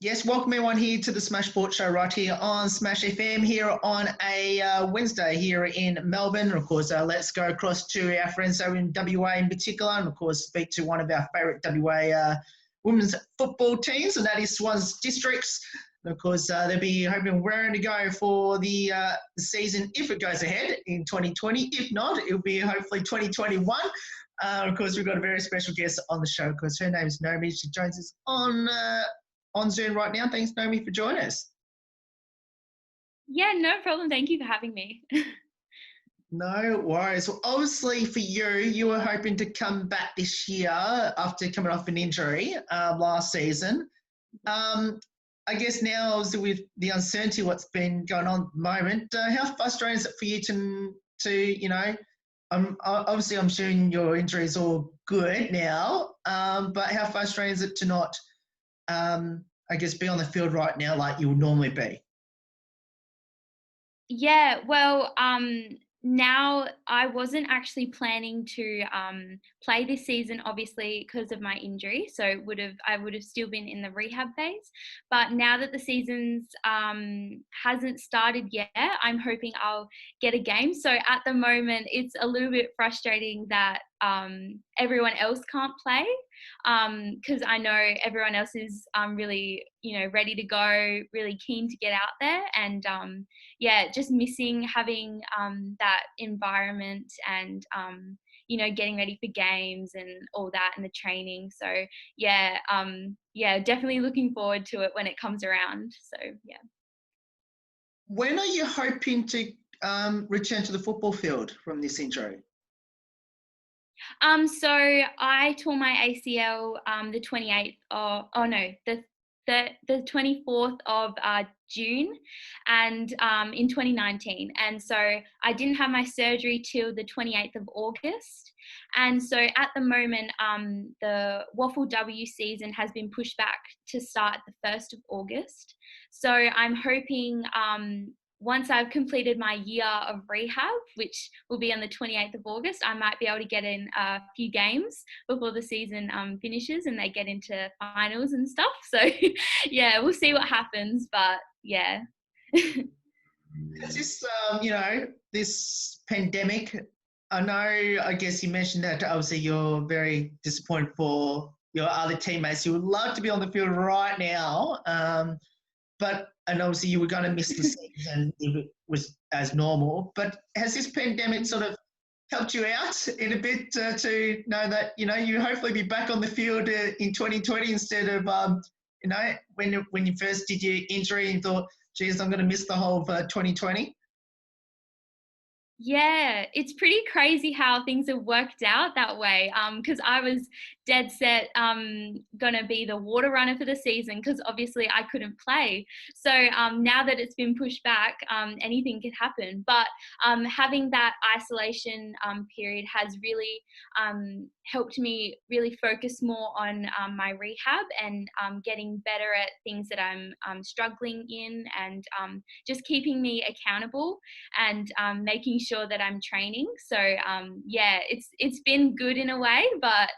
Yes, welcome everyone here to the Smash Sports Show right here on Smash FM here on a Wednesday here in Melbourne. And of course, let's go across to our friends over in WA in particular, and of course, speak to one of our favourite WA women's football teams, and that is Swans Districts. And of course, they'll be hoping and raring to go for the season if it goes ahead in 2020. If not, it'll be hopefully 2021. Of course, we've got a very special guest on the show because her name is Naomi. She joins us on Zoom right now. Thanks, Naomi, for joining us. Yeah, no problem. Thank you for having me. No worries. Well, obviously for you were hoping to come back this year after coming off an injury last season. I guess now, obviously, with the uncertainty what's been going on at the moment, how frustrating is it for you to obviously I'm assuming your injury is all good now, but how frustrating is it to not I guess, be on the field right now like you would normally be? Yeah, well, now I wasn't actually planning to play this season, obviously because of my injury. So I would have still been in the rehab phase. But now that the season's hasn't started yet, I'm hoping I'll get a game. So at the moment, it's a little bit frustrating that everyone else can't play, because I know everyone else is really, ready to go, really keen to get out there, and just missing having that environment and getting ready for games and all that and the training. So definitely looking forward to it when it comes around. So yeah. When are you hoping to return to the football field from this injury? So I tore my ACL the 28th of, the 24th of June, and in 2019. And so I didn't have my surgery till the 28th of August. And so at the moment, the Waffle W season has been pushed back to start the 1st of August. So I'm hoping once I've completed my year of rehab, which will be on the 28th of August, I might be able to get in a few games before the season finishes and they get into finals and stuff. So yeah, we'll see what happens, but yeah. Is this, this pandemic, I guess you mentioned that obviously you're very disappointed for your other teammates. You would love to be on the field right now, and obviously you were going to miss the season if it was as normal. But has this pandemic sort of helped you out in a bit to know that, you hopefully be back on the field in 2020 instead of, when you first did your injury and thought, geez, I'm going to miss the whole of 2020? Yeah, it's pretty crazy how things have worked out that way. Because I was dead set gonna be the water runner for the season because obviously I couldn't play. So now that it's been pushed back, anything could happen. But having that isolation period has really helped me really focus more on my rehab and getting better at things that I'm struggling in, and just keeping me accountable and making sure that I'm training. So it's been good in a way, but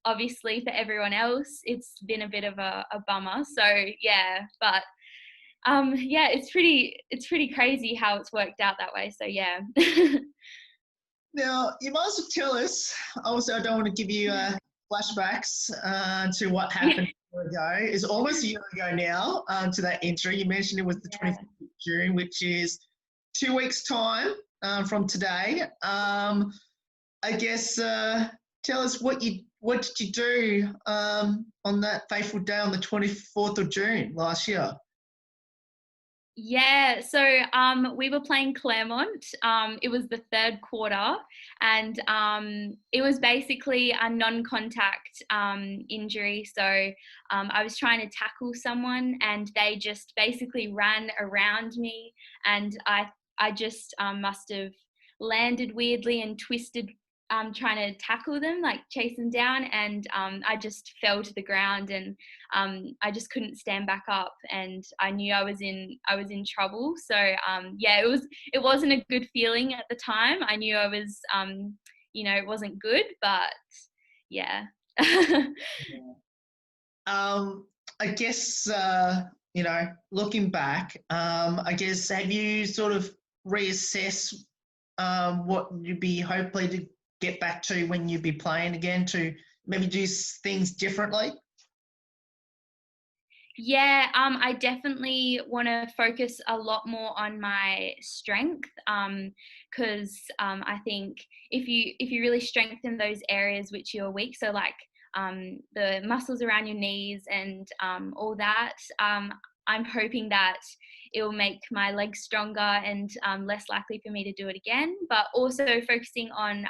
obviously for everyone else it's been a bit of a bummer. So yeah, but it's pretty crazy how it's worked out that way. So yeah. Now, you might as well tell us, also I don't want to give you flashbacks to what happened a year ago. It's almost a year ago now to that injury. You mentioned it was the 24th of June, which is 2 weeks' time from today. I guess tell us what did you do on that fateful day on the 24th of June last year? Yeah, so we were playing Claremont. It was the third quarter, and it was basically a non-contact injury. So I was trying to tackle someone, and they just basically ran around me, and I just must have landed weirdly and twisted trying to tackle them, like chase them down, and I just fell to the ground, and I just couldn't stand back up, and I knew I was in trouble. So it wasn't a good feeling at the time. I knew I was it wasn't good, but yeah. I guess, looking back, I guess, have you sort of reassessed what you'd be hopefully to get back to when you'd be playing again to maybe do things differently? Yeah, I definitely want to focus a lot more on my strength, because I think if you really strengthen those areas which you're weak, so like the muscles around your knees and all that, I'm hoping that it will make my legs stronger and less likely for me to do it again. But also focusing on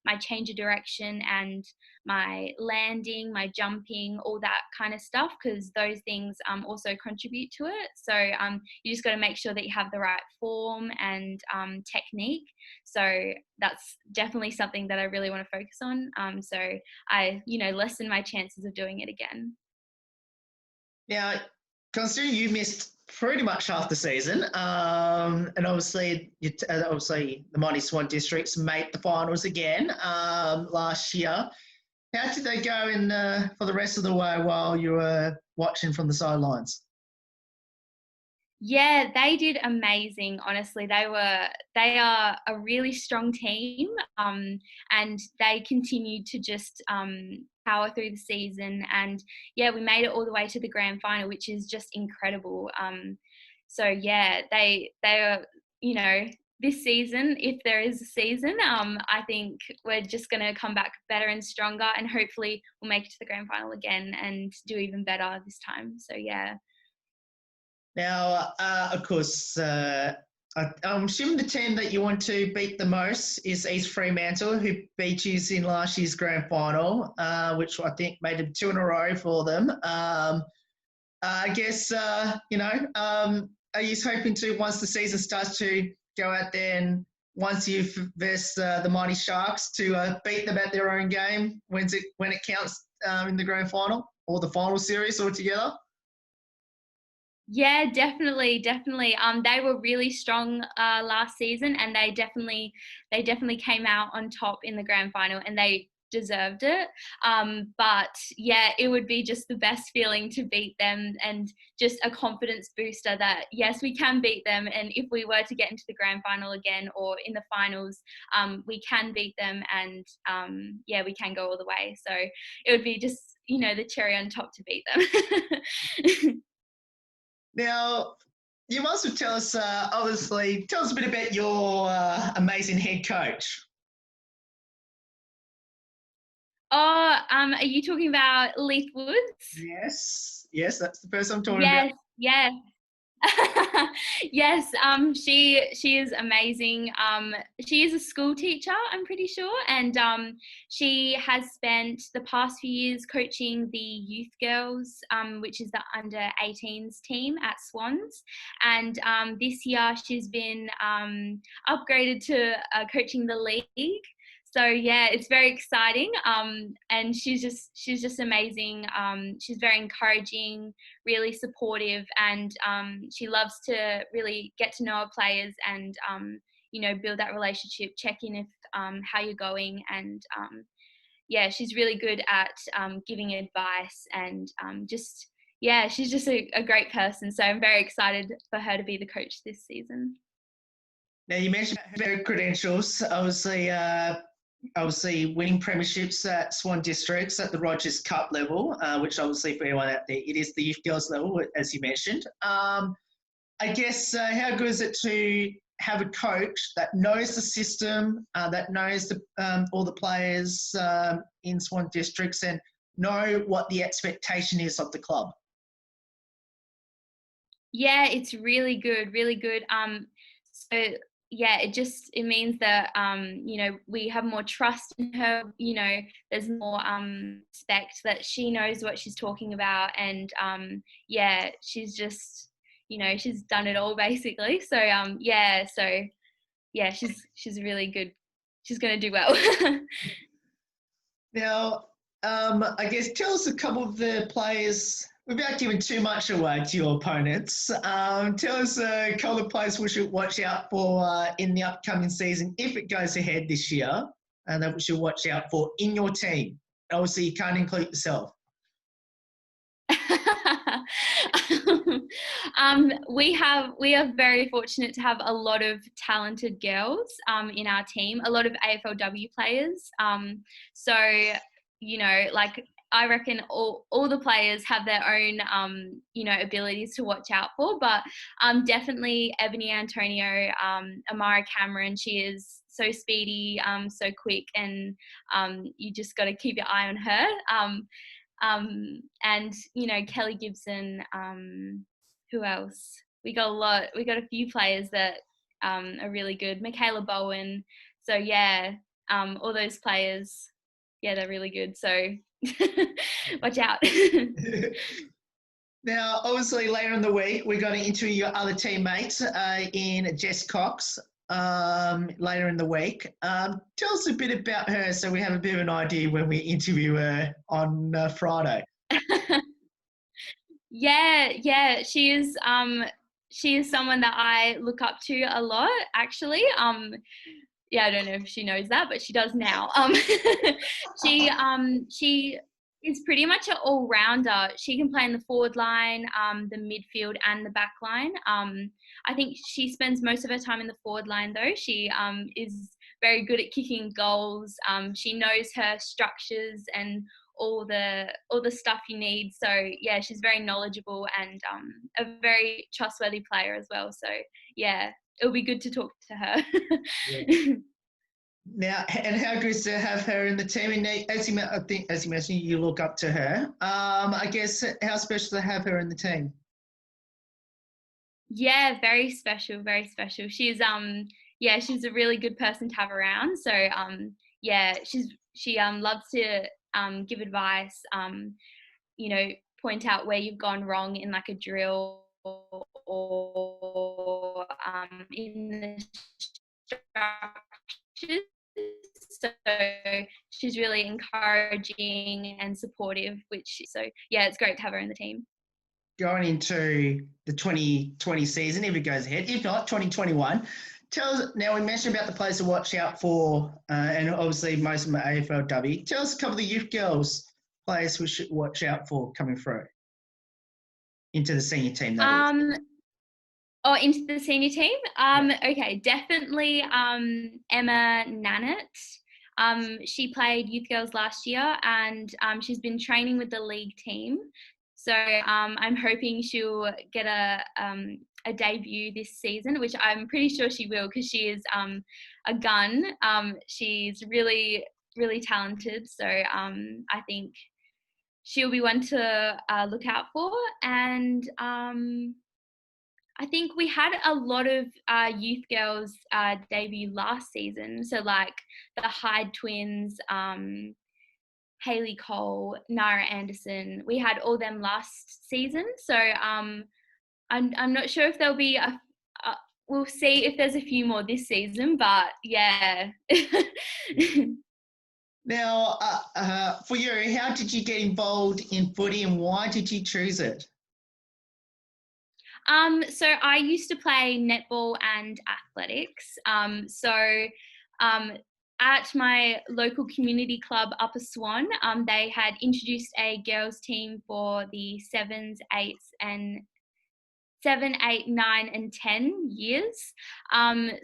my change of direction and my landing, my jumping, all that kind of stuff, because those things also contribute to it. So you just got to make sure that you have the right form and technique. So that's definitely something that I really want to focus on. So I, lessen my chances of doing it again. Now, considering you missed pretty much half the season, and obviously the Mighty Swan Districts made the finals again last year. How did they go in for the rest of the way while you were watching from the sidelines? Yeah, they did amazing. Honestly, they are a really strong team, and they continued to just power through the season. And yeah, we made it all the way to the grand final, which is just incredible. So yeah, they are, this season, if there is a season, I think we're just going to come back better and stronger, and hopefully we'll make it to the grand final again and do even better this time. So yeah. Now, of course, I'm assuming the team that you want to beat the most is East Fremantle, who beat you in last year's grand final, which I think made it two in a row for them. I guess, are you hoping to, once the season starts, to go out there and once you've versed the Mighty Sharks to beat them at their own game when it counts in the grand final or the final series altogether? Yeah, definitely, definitely. They were really strong last season, and they definitely came out on top in the grand final, and they deserved it. But yeah, it would be just the best feeling to beat them, and just a confidence booster that yes, we can beat them, and if we were to get into the grand final again or in the finals, we can beat them, and yeah, we can go all the way. So it would be just the cherry on top to beat them. Now, you must have tell us, obviously, tell us a bit about your amazing head coach. Oh, are you talking about Leith Woods? Yes, that's the person I'm talking about. Yes, yes. Yes, she is amazing. She is a school teacher, I'm pretty sure, and she has spent the past few years coaching the youth girls, which is the under 18s team at Swans, and this year she's been upgraded to coaching the league. So yeah, it's very exciting, and she's just amazing. She's very encouraging, really supportive, and she loves to really get to know our players and build that relationship, check in if how you're going, and yeah, she's really good at giving advice, and just yeah, she's just a great person. So I'm very excited for her to be the coach this season. Now, you mentioned her credentials, obviously winning premierships at Swan Districts at the Rogers Cup level, which obviously for anyone out there, it is the youth girls level, as you mentioned. I guess how good is it to have a coach that knows the system, that knows all the players in Swan Districts and know what the expectation is of the club? Yeah, it's really good, really good. So yeah, it means that we have more trust in her. There's more respect that she knows what she's talking about, and yeah, she's just she's done it all basically. So yeah, she's really good. She's gonna do well. Now, I guess tell us a couple of the players, without giving too much away to your opponents, tell us a couple of players we should watch out for in the upcoming season if it goes ahead this year, and that we should watch out for in your team. Obviously, you can't include yourself. We are very fortunate to have a lot of talented girls in our team, a lot of AFLW players. So, you know, like I reckon all the players have their own, you know, abilities to watch out for, but definitely Ebony Antonio, Amara Cameron, she is so speedy, so quick, and you just got to keep your eye on her. And you know, Kelly Gibson, who else? We got a few players that are really good. Michaela Bowen. So yeah, all those players, yeah, they're really good. So watch out. Now, obviously, later in the week, we're going to interview your other teammates in Jess Cox later in the week. Tell us a bit about her so we have a bit of an idea when we interview her on Friday. Yeah, she is someone that I look up to a lot, actually. Yeah, I don't know if she knows that, but she does now. She is pretty much an all-rounder. She can play in the forward line, the midfield, and the back line. I think she spends most of her time in the forward line, though. She is very good at kicking goals. She knows her structures and all the stuff you need. So yeah, she's very knowledgeable and a very trustworthy player as well. So yeah, it'll be good to talk to her. Yeah. Now, and how good to have her in the team. And as you mentioned, you look up to her. I guess how special to have her in the team. Yeah, very special, very special. She's she's a really good person to have around. So yeah, she loves to give advice, you know, point out where you've gone wrong in like a drill or in the structures. So she's really encouraging and supportive, so yeah, it's great to have her in the team. Going into the 2020 season, if it goes ahead, if not 2021, tell us, now we mentioned about the players to watch out for, and obviously most of them are AFLW. Tell us a couple of the youth girls players we should watch out for coming through into the senior team, that is. Oh, into the senior team? Okay, definitely Emma Nannett. She played youth girls last year, and she's been training with the league team. So I'm hoping she'll get a debut this season, which I'm pretty sure she will, because she is a gun. She's really, really talented. So I think she'll be one to look out for. And I think we had a lot of youth girls debut last season. So like the Hyde twins, Hayley Cole, Nara Anderson. We had all them last season. So I'm not sure if there'll be we'll see if there's a few more this season. But yeah. Now, for you, how did you get involved in footy and why did you choose it? So I used to play netball and athletics. At my local community club, Upper Swan, they had introduced a girls team for the 7, 8, 9, and 10 years. A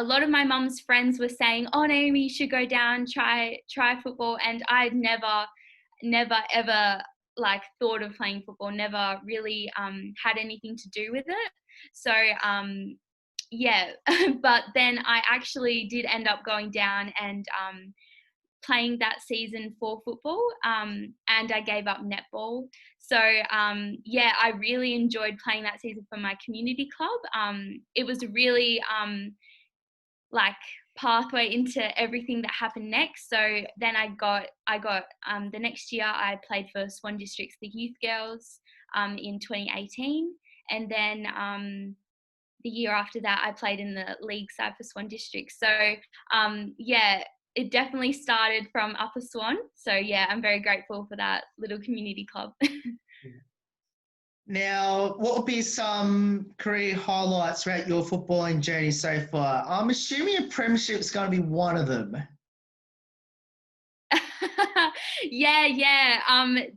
lot of my mum's friends were saying, "Oh, Naomi, you should go down, try football," and I'd never ever like thought of playing football, never really had anything to do with it. So yeah, but then I actually did end up going down and playing that season for football, and I gave up netball. So yeah, I really enjoyed playing that season for my community club. It was really like pathway into everything that happened next. So then I got the next year I played for Swan District's the youth girls in 2018, and then the year after that I played in the league side for Swan District. So yeah, it definitely started from Upper Swan. So yeah, I'm very grateful for that little community club. Now, what would be some career highlights throughout your footballing journey so far? I'm assuming a premiership is going to be one of them.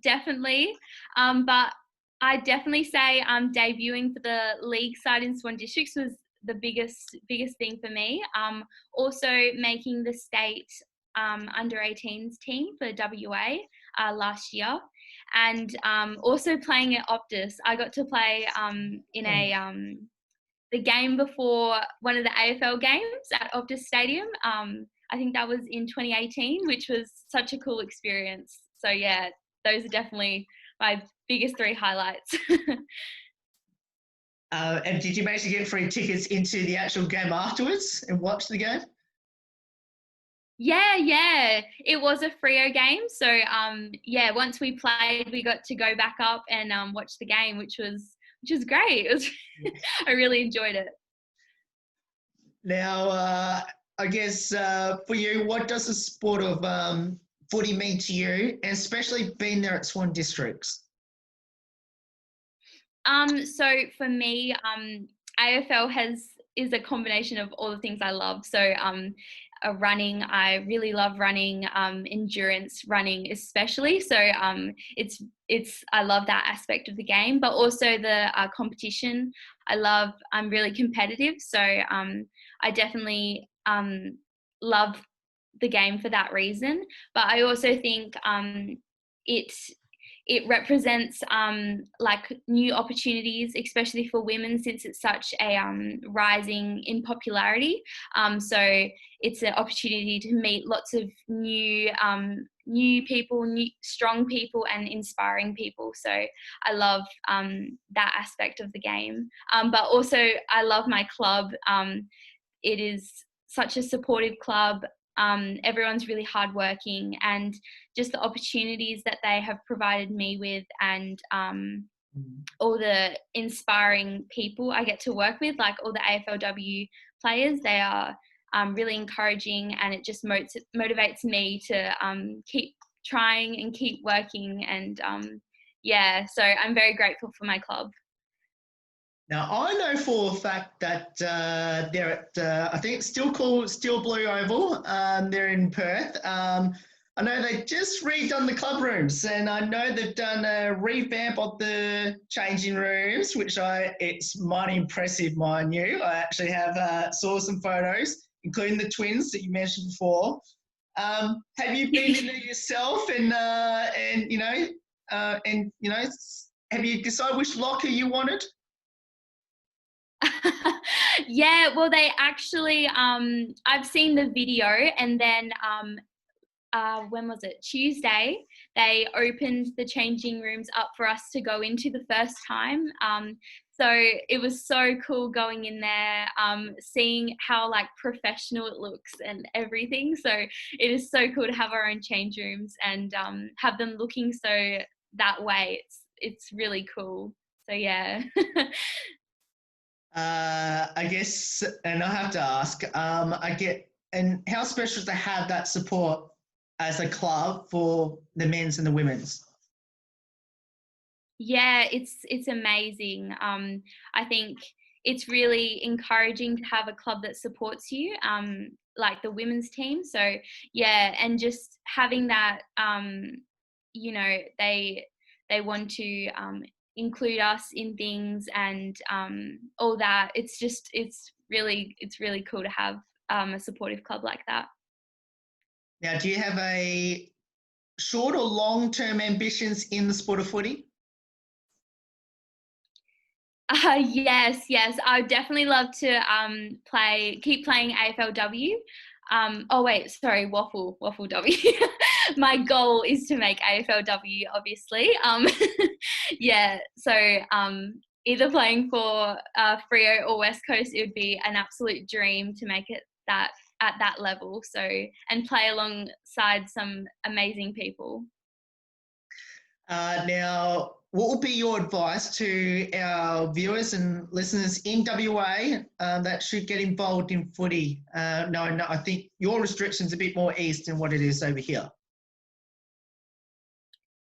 Definitely. But I definitely say debuting for the league side in Swan Districts was the biggest thing for me. Also making the state under 18s team for WA last year, and also playing at Optus. I got to play in the game before one of the AFL games at Optus Stadium. I think that was in 2018, which was such a cool experience. So yeah, those are definitely my biggest three highlights. And did you manage to get free tickets into the actual game afterwards and watch the game? Yeah, it was a Freo game. So once we played, we got to go back up and watch the game, which was great. It was I really enjoyed it. Now, I guess for you, what does the sport of footy mean to you, and especially being there at Swan Districts? So for me, AFL is a combination of all the things I love. So running, I really love running, endurance running especially. So it's I love that aspect of the game, but also the competition. I'm really competitive, so I definitely love the game for that reason. But I also think it it represents like new opportunities, especially for women, since it's such a rising in popularity. So it's an opportunity to meet lots of new people, new strong people, and inspiring people. So I love that aspect of the game. But also I love my club. It is such a supportive club. Everyone's really hardworking, and just the opportunities that they have provided me with, and all the inspiring people I get to work with, like all the AFLW players. They are really encouraging, and it just motivates me to keep trying and keep working. And so I'm very grateful for my club. Now, I know for a fact that they're at, I think it's still called Steel Blue Oval. They're in Perth. I know they just redone the club rooms, and I know they've done a revamp of the changing rooms, which it's mighty impressive, mind you. I actually have saw some photos, including the twins that you mentioned before. Have you been in there yourself, and have you decided which locker you wanted? Yeah, well, they actually I've seen the video, and then when was it? Tuesday, they opened the changing rooms up for us to go into the first time. So it was so cool going in there, seeing how like professional it looks and everything. So it is so cool to have our own change rooms and have them looking so that way. It's really cool. So yeah. I guess, and I have to ask, and how special is to have that support as a club for the men's and the women's? Yeah, it's amazing. I think it's really encouraging to have a club that supports you, like the women's team. So yeah, and just having that, they want to include us in things, and all that. It's really cool to have a supportive club like that. Now, do you have a short or long-term ambitions in the sport of footy? Yes. I would definitely love to keep playing AFLW. Oh wait, sorry, Waffle W. My goal is to make AFLW, obviously. Yeah, so either playing for Freo or West Coast, it would be an absolute dream to make it that at that level. So, and play alongside some amazing people. Now, what will be your advice to our viewers and listeners in WA that should get involved in footy? No, I think your restriction's a bit more eased than what it is over here.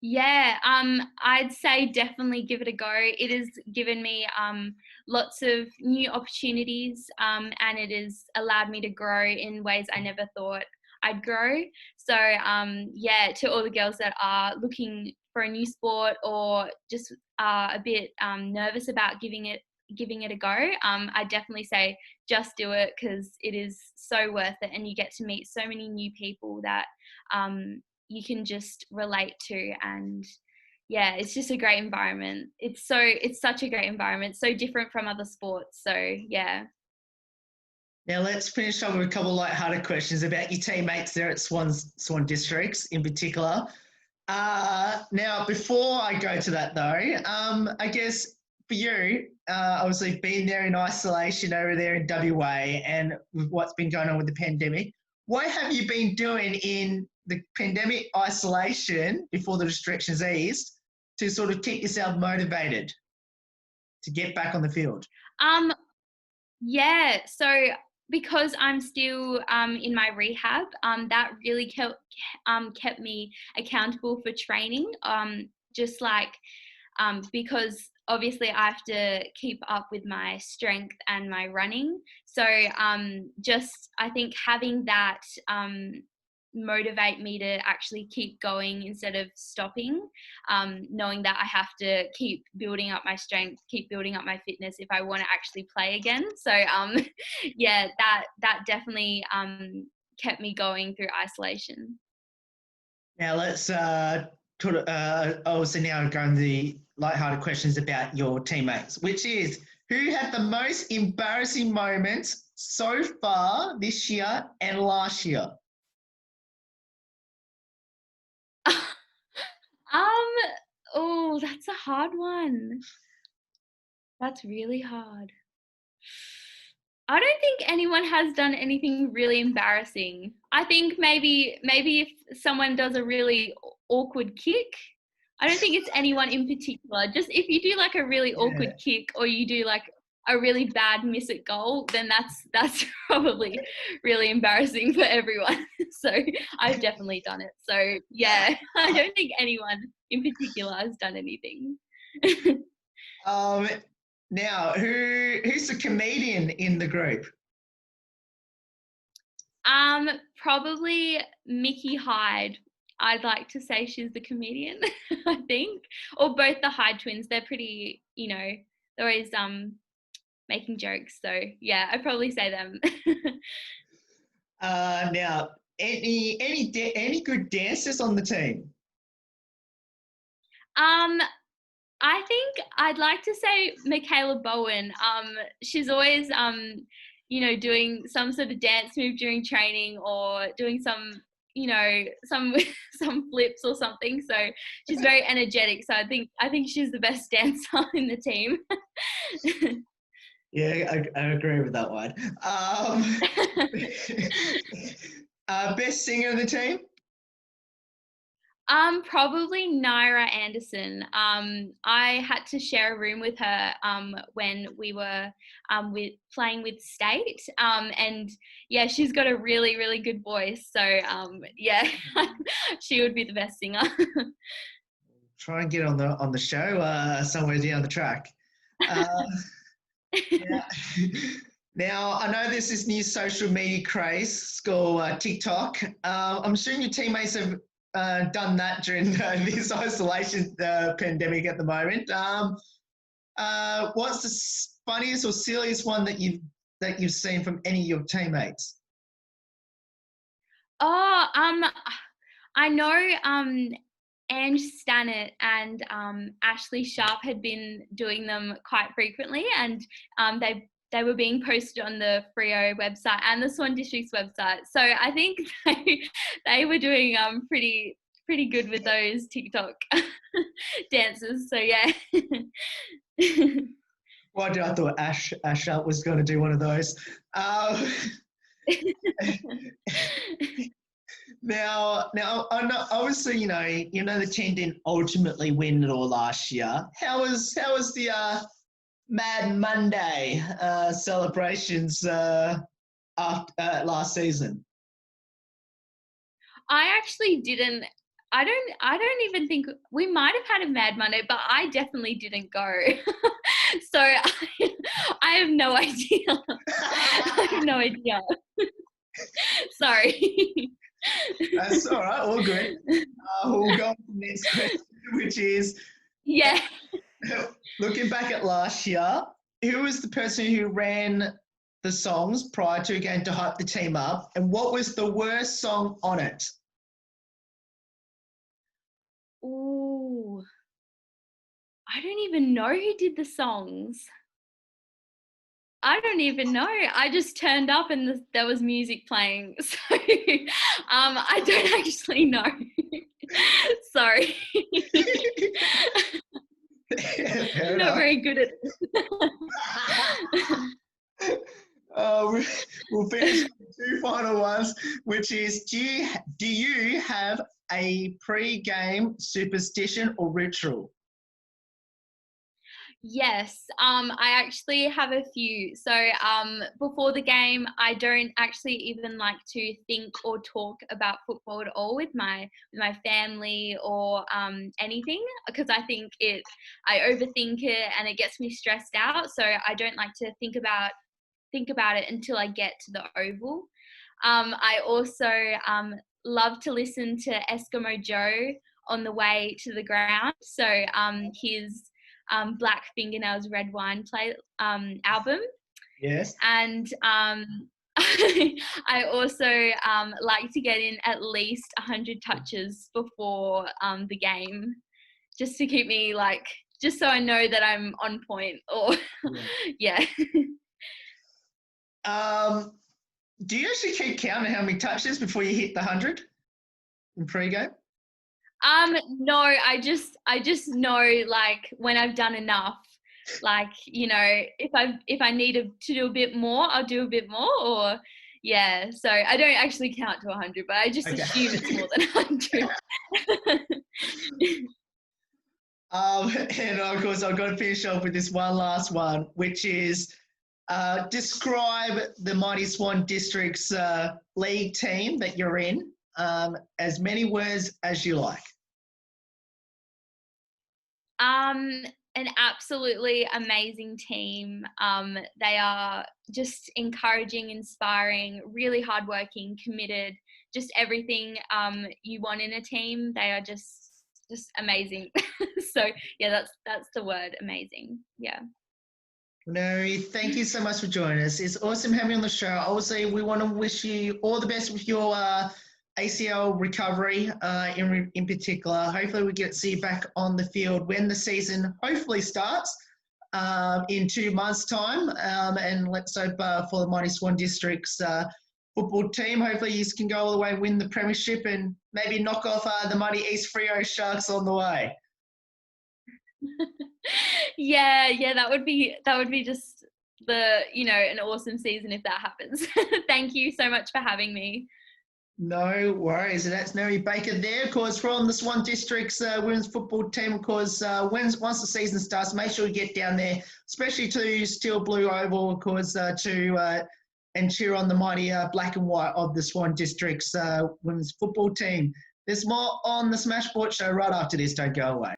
Yeah, I'd say definitely give it a go. It has given me lots of new opportunities, and it has allowed me to grow in ways I never thought I'd grow. So yeah, to all the girls that are looking for a new sport or just a bit nervous about giving it a go, I definitely say just do it, because it is so worth it, and you get to meet so many new people that you can just relate to. And yeah, it's just a great environment. It's such a great environment, so different from other sports. So yeah. Now let's finish up with a couple of light-hearted questions about your teammates there at Swan Districts in particular. Now, before I go to that though, I guess for you, obviously being there in isolation over there in WA and with what's been going on with the pandemic, what have you been doing in the pandemic isolation before the restrictions eased to sort of keep yourself motivated to get back on the field? Yeah, so because I'm still in my rehab, that really kept me accountable for training. Just like because obviously I have to keep up with my strength and my running. So just I think having that motivate me to actually keep going instead of stopping, knowing that I have to keep building up my strength, keep building up my fitness if I want to actually play again. So yeah, that definitely kept me going through isolation. Now let's obviously now go into the light-hearted questions about your teammates, which is who had the most embarrassing moments so far this year and last year? Oh, that's a hard one. That's really hard. I don't think anyone has done anything really embarrassing. I think maybe if someone does a really awkward kick, I don't think it's anyone in particular. Just if you do like a really awkward kick, or you do like a really bad miss at goal, then that's probably really embarrassing for everyone. So I've definitely done it. So yeah, I don't think anyone in particular has done anything. Now who's the comedian in the group? Probably Mickey Hyde. I'd like to say she's the comedian, I think. Or both the Hyde twins. They're pretty, they're always making jokes. So yeah, I'd probably say them. Now, any good dancers on the team? I think I'd like to say Michaela Bowen. She's always doing some sort of dance move during training, or doing some some some flips or something. So she's very energetic. So I think she's the best dancer in the team. Yeah, I agree with that one. Best singer in the team? Probably Naira Anderson. I had to share a room with her when we were playing with state. And yeah, she's got a really, really good voice. So yeah, she would be the best singer. Try and get on the show somewhere down the track. Yeah. Now, I know there's this new social media craze called TikTok. I'm assuming your teammates have done that during this isolation pandemic at the moment. What's the funniest or silliest one that you've seen from any of your teammates? Oh, I know Ange Stannett and Ashley Sharp had been doing them quite frequently, and they were being posted on the Freo website and the Swan District's website. So I think they were doing pretty good with those TikTok dances. So yeah. Well, I thought Ash was going to do one of those. Now, I know, obviously, you know the team didn't ultimately win it all last year. How was the Mad Monday celebrations after last season? I actually didn't. I don't even think we might have had a Mad Monday, but I definitely didn't go. So I have no idea. I have no idea. Sorry. That's all right, all good. We'll go on to the next question, which is, Yeah. looking back at last year, who was the person who ran the songs prior to a game to hype the team up, and what was the worst song on it? Ooh, I don't even know who did the songs. I don't even know. I just turned up and there was music playing. So I don't actually know. Sorry. Fair Not enough. very good at We'll finish with two final ones, which is, do you have a pre-game superstition or ritual? Yes, I actually have a few. So before the game, I don't actually even like to think or talk about football at all with my family or anything, because I think I overthink it and it gets me stressed out. So I don't like to think about it until I get to the oval. I also love to listen to Eskimo Joe on the way to the ground. So his Black Fingernails Red Wine album. Yes. And I also like to get in at least 100 touches before the game, just to keep me just so I know that I'm on point. Or yeah. Do you actually keep count of how many touches before you hit the 100 in pre-game? No, I just know when I've done enough. If I need to do a bit more, I'll do a bit more. Or yeah, so I don't actually count to 100, but I just assume it's more than 100. And of course, I've got to finish off with this one last one, which is, describe the Mighty Swan District's league team that you're in, as many words as you like. An absolutely amazing team. They are just encouraging, inspiring, really hardworking, committed, just everything you want in a team. They are just amazing. So yeah, that's the word, amazing. Yeah. No, thank you so much for joining us. It's awesome having you on the show. Also, we want to wish you all the best with your ACL recovery in particular. Hopefully we get to see you back on the field when the season hopefully starts in 2 months' time. And let's hope for the Mighty Swan District's football team. Hopefully you can go all the way and win the premiership and maybe knock off the Mighty East Freo Sharks on the way. Yeah, that would be just an awesome season if that happens. Thank you so much for having me. No worries. And that's Naomi Baker there, of course, from the Swan District's women's football team. Of course, once the season starts, make sure you get down there, especially to Steel Blue Oval, of course, and cheer on the mighty black and white of the Swan District's women's football team. There's more on the Smashboard Show right after this. Don't go away.